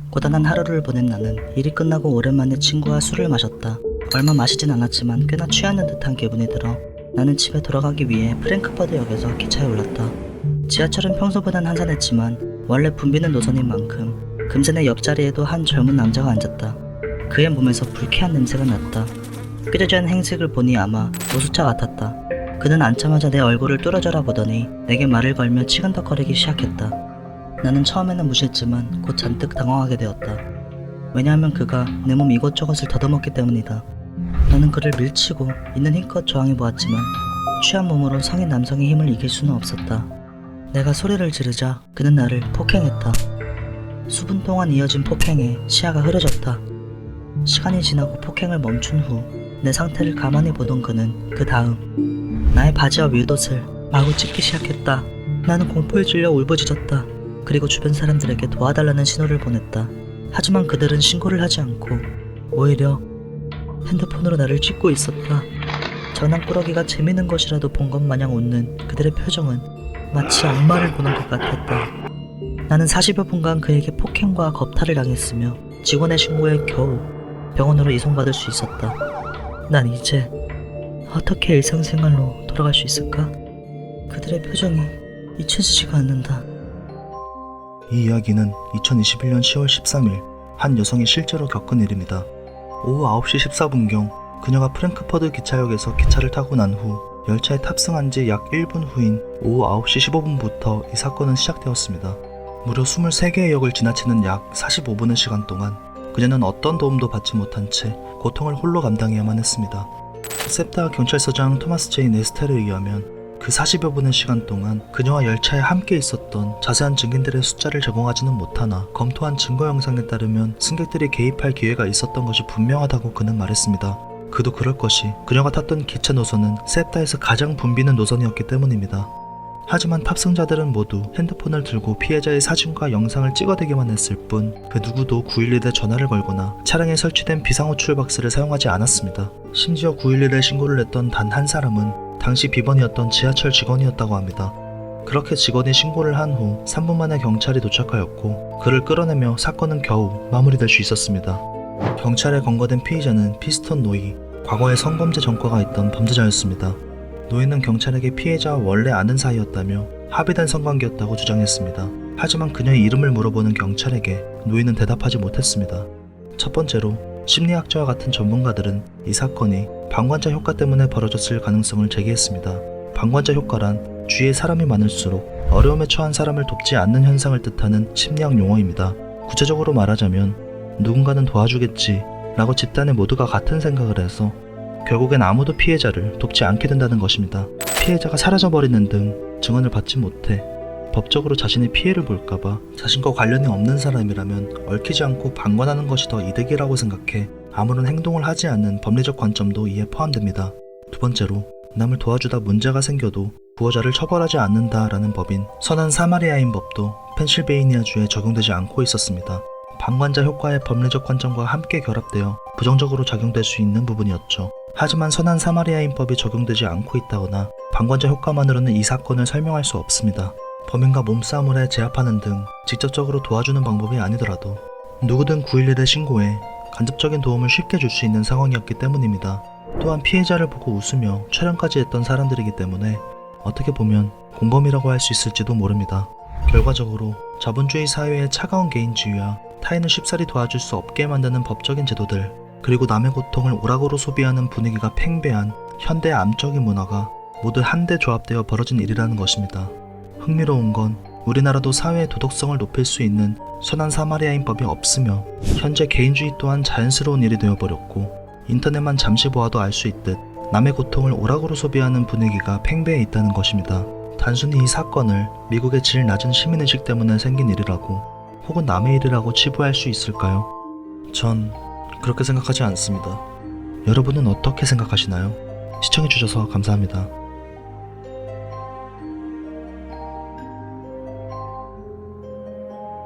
고단한 하루를 보낸 나는 일이 끝나고 오랜만에 친구와 술을 마셨다. 얼마 마시진 않았지만 꽤나 취하는 듯한 기분이 들어 나는 집에 돌아가기 위해 프랭크퍼드 역에서 기차에 올랐다. 지하철은 평소보단 한산했지만 원래 붐비는 노선인 만큼 금세 내 옆자리에도 한 젊은 남자가 앉았다. 그의 몸에서 불쾌한 냄새가 났다. 뾰족한 행색을 보니 아마 노숙자 같았다. 그는 앉자마자 내 얼굴을 뚫어져라 보더니 내게 말을 걸며 치근덕거리기 시작했다. 나는 처음에는 무시했지만 곧 잔뜩 당황하게 되었다. 왜냐하면 그가 내 몸 이것저것을 더듬었기 때문이다. 나는 그를 밀치고 있는 힘껏 저항해 보았지만 취한 몸으로 성인 남성의 힘을 이길 수는 없었다. 내가 소리를 지르자 그는 나를 폭행했다. 수분 동안 이어진 폭행에 시야가 흐려졌다. 시간이 지나고 폭행을 멈춘 후 내 상태를 가만히 보던 그는 그 다음 나의 바지와 윗옷을 마구 찢기 시작했다. 나는 공포에 질려 울부짖었다. 그리고 주변 사람들에게 도와달라는 신호를 보냈다. 하지만 그들은 신고를 하지 않고 오히려 핸드폰으로 나를 찍고 있었다. 전황꾸러기가 재밌는 것이라도 본 것 마냥 웃는 그들의 표정은 마치 악마를 보는 것 같았다. 나는 40여 분간 그에게 폭행과 겁탈을 당했으며 직원의 신고에 겨우 병원으로 이송받을 수 있었다. 난 이제 어떻게 일상생활로 돌아갈 수 있을까? 그들의 표정이 잊혀지지가 않는다. 이 이야기는 2021년 10월 13일 한 여성이 실제로 겪은 일입니다. 오후 9시 14분경 그녀가 프랭크퍼드 기차역에서 기차를 타고 난 후 열차에 탑승한 지 약 1분 후인 오후 9시 15분부터 이 사건은 시작되었습니다. 무려 23개의 역을 지나치는 약 45분의 시간 동안 그녀는 어떤 도움도 받지 못한 채 고통을 홀로 감당해야만 했습니다. 셉다 경찰서장 토마스 제이 네스텔에 의하면 그 40여 분의 시간 동안 그녀와 열차에 함께 있었던 자세한 증인들의 숫자를 제공하지는 못하나 검토한 증거 영상에 따르면 승객들이 개입할 기회가 있었던 것이 분명하다고 그는 말했습니다. 그도 그럴 것이 그녀가 탔던 기차 노선은 셉다에서 가장 붐비는 노선이었기 때문입니다. 하지만 탑승자들은 모두 핸드폰을 들고 피해자의 사진과 영상을 찍어대기만 했을 뿐 그 누구도 911에 전화를 걸거나 차량에 설치된 비상호출 박스를 사용하지 않았습니다. 심지어 911에 신고를 했던 단 한 사람은 당시 비번이었던 지하철 직원이었다고 합니다. 그렇게 직원이 신고를 한 후 3분 만에 경찰이 도착하였고 그를 끌어내며 사건은 겨우 마무리될 수 있었습니다. 경찰에 검거된 피의자는 피스톤 노이, 과거에 성범죄 전과가 있던 범죄자였습니다. 노이는 경찰에게 피해자와 원래 아는 사이였다며 합의된 성관계였다고 주장했습니다. 하지만 그녀의 이름을 물어보는 경찰에게 노이는 대답하지 못했습니다. 첫 번째로 심리학자와 같은 전문가들은 이 사건이 방관자 효과 때문에 벌어졌을 가능성을 제기했습니다. 방관자 효과란 주위에 사람이 많을수록 어려움에 처한 사람을 돕지 않는 현상을 뜻하는 심리학 용어입니다. 구체적으로 말하자면 누군가는 도와주겠지 라고 집단의 모두가 같은 생각을 해서 결국엔 아무도 피해자를 돕지 않게 된다는 것입니다. 피해자가 사라져버리는 등 증언을 받지 못해 법적으로 자신이 피해를 볼까봐 자신과 관련이 없는 사람이라면 얽히지 않고 방관하는 것이 더 이득이라고 생각해 아무런 행동을 하지 않는 법리적 관점도 이에 포함됩니다. 두 번째로 남을 도와주다 문제가 생겨도 부어자를 처벌하지 않는다라는 법인 선한 사마리아인 법도 펜실베이니아주에 적용되지 않고 있었습니다. 방관자 효과의 법리적 관점과 함께 결합되어 부정적으로 작용될 수 있는 부분이었죠. 하지만 선한 사마리아인법이 적용되지 않고 있다거나 방관자 효과만으로는 이 사건을 설명할 수 없습니다. 범인과 몸싸움을 해 제압하는 등 직접적으로 도와주는 방법이 아니더라도 누구든 911에 신고해 간접적인 도움을 쉽게 줄 수 있는 상황이었기 때문입니다. 또한 피해자를 보고 웃으며 촬영까지 했던 사람들이기 때문에 어떻게 보면 공범이라고 할 수 있을지도 모릅니다. 결과적으로 자본주의 사회의 차가운 개인주의와 타인을 쉽사리 도와줄 수 없게 만드는 법적인 제도들, 그리고 남의 고통을 오락으로 소비하는 분위기가 팽배한 현대의 암적인 문화가 모두 한데 조합되어 벌어진 일이라는 것입니다. 흥미로운 건 우리나라도 사회의 도덕성을 높일 수 있는 선한 사마리아인법이 없으며 현재 개인주의 또한 자연스러운 일이 되어버렸고 인터넷만 잠시 보아도 알 수 있듯 남의 고통을 오락으로 소비하는 분위기가 팽배해 있다는 것입니다. 단순히 이 사건을 미국의 질 낮은 시민의식 때문에 생긴 일이라고 혹은 남의 일이라고 치부할 수 있을까요? 전 그렇게 생각하지 않습니다. 여러분은 어떻게 생각하시나요? 시청해주셔서 감사합니다.